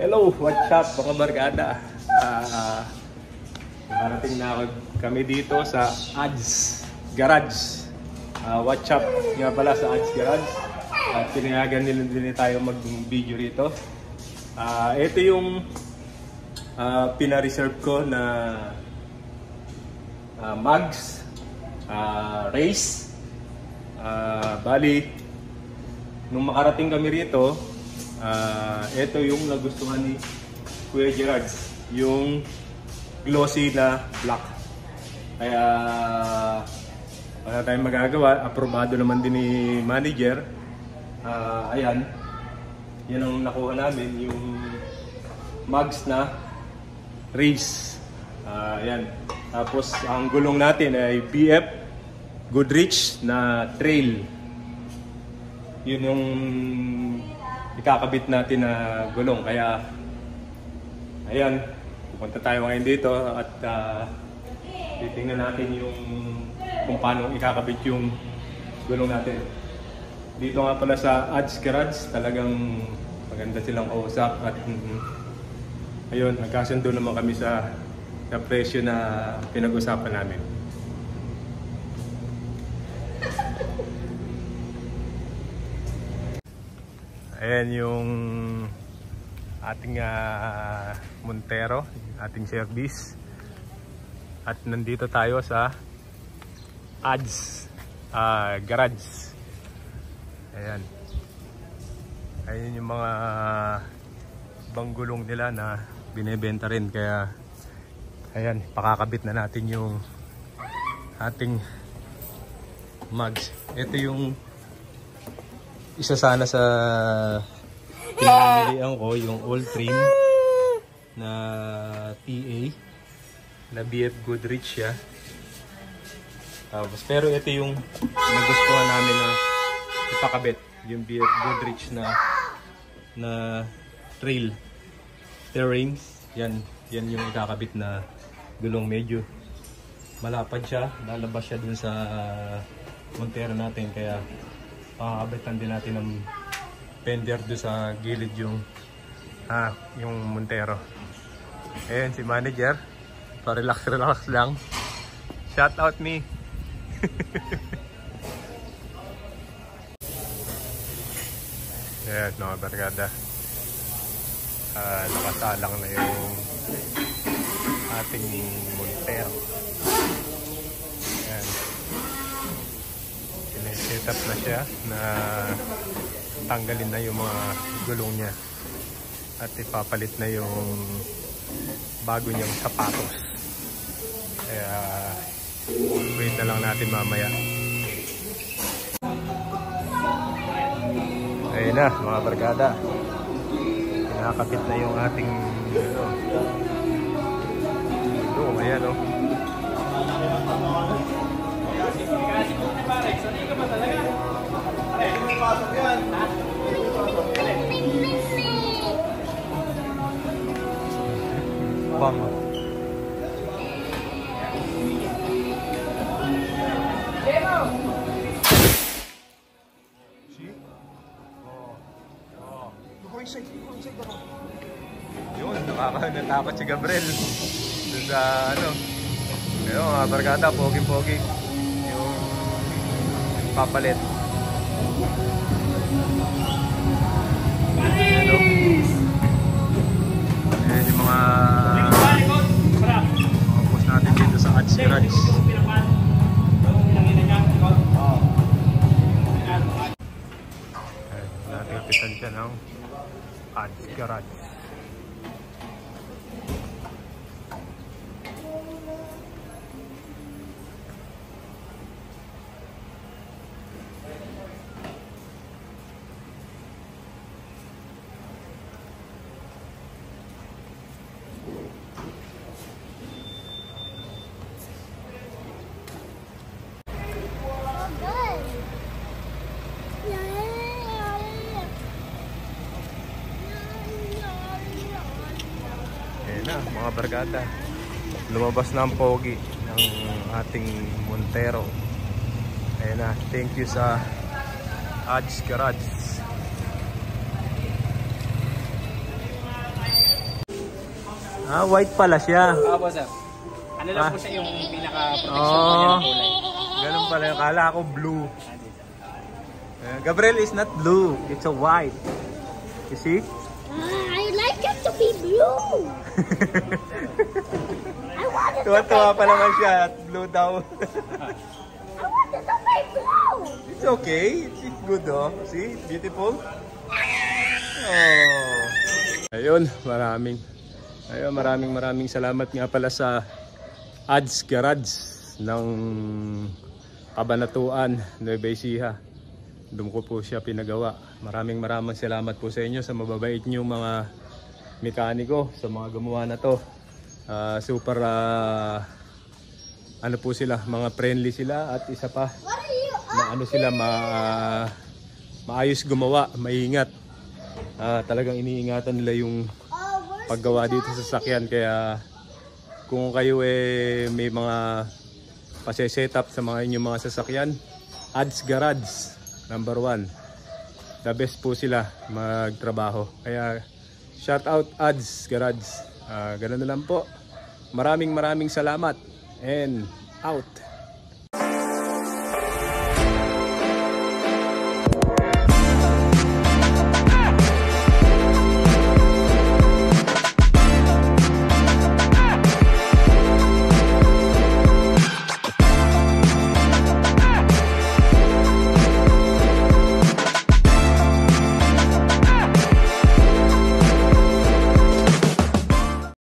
Hello, what's up mga barkada? Narating na kami dito sa Ads Garage. What's up nga pala sa Ads Garage. At pinayagan nila din tayo mag-video rito. Ito yung pina-reserve ko na mugs, race. Bali, nung makarating kami rito, ito yung nagustuhan ni Kuya Gerard, yung glossy na black. Kaya wala tayong magagawa, aprobado naman din ni manager. Ayan, yan ang nakuha namin, yung mugs na race. Ayan. Tapos ang gulong natin ay BF Goodrich na trail. Yun yung ikakabit natin na gulong. Kaya ayan, pupunta tayo ngayon dito at titingnan natin yung kung paano ikakabit yung gulong natin. Dito nga pala sa Ads Garage, talagang maganda silang kausap at ayun, nagkasundo naman kami sa presyo na pinag-usapan namin. Ayan yung ating Montero, ating service. At nandito tayo sa Ads Garage. Ayan. Ayan yung mga ibang gulong nila na binebenta rin. Kaya ayan, pakakabit na natin yung ating mugs. Ito yung isa sana sa pinamilihan ko, yung all trim na TA na BF Goodrich siya. Pero ito yung nagustuhan namin na ipakabit, yung BF Goodrich na trail steering. Yan yung ikakabit na gulong. Medyo malapad siya, lalabas siya dun sa Montero natin, kaya pakakabitan din natin ng fender doon sa gilid yung Montero. Ayan si manager, pa-relax lang. Shout out me. Ayan mga barkada, nakasalang na yung ating Montero. Ayan, set up na siya na tanggalin na yung mga gulong niya at ipapalit na yung bago niyang sapatos. Kaya wait na lang natin mamaya. Ayun na mga barkada, nakakapit na yung ating ayan o. Bang. Yun, nakakatakot si Gabriel dun sa ayun mga barkada, pogi-pogi yung papalit. Ayan yung mga post natin dito sa Ads Garage. Natipitan siya ng Ads Garage. Mga barkada, lumabas na ang pogi ng ating Montero. Ayan na, thank you sa Ads Garage. Ah, white pala siya. Opo, sir. Ano lang po siya yung pinaka-protection po niya ng kulay. Ganun pala. Kala ako blue. Gabriel is not blue. It's a white. You see? I like it to be blue. I want it to be Tuwa-tuwa pa naman siya at blue daw. I want it to be blue. It's okay. It's good, oh. See? Beautiful. Oh. Ayun, maraming salamat nga pala sa Ads Garage ng Cabanatuan, Nueva Ecija. Doon ko po siya pinagawa. Maraming salamat po sa inyo, sa mababait niyo mga mekaniko, sa mga gumawa na to. Super ano po sila, mga friendly sila, at isa pa maano sila, maayos gumawa, maingat. Talagang iniingatan nila yung paggawa dito sa sasakyan, kaya kung kayo may mga pase-setup sa mga inyong mga sasakyan, Ads Garage number 1, the best po sila magtrabaho. Kaya shout out Ads Garage. Ganun na lang po. Maraming salamat and out.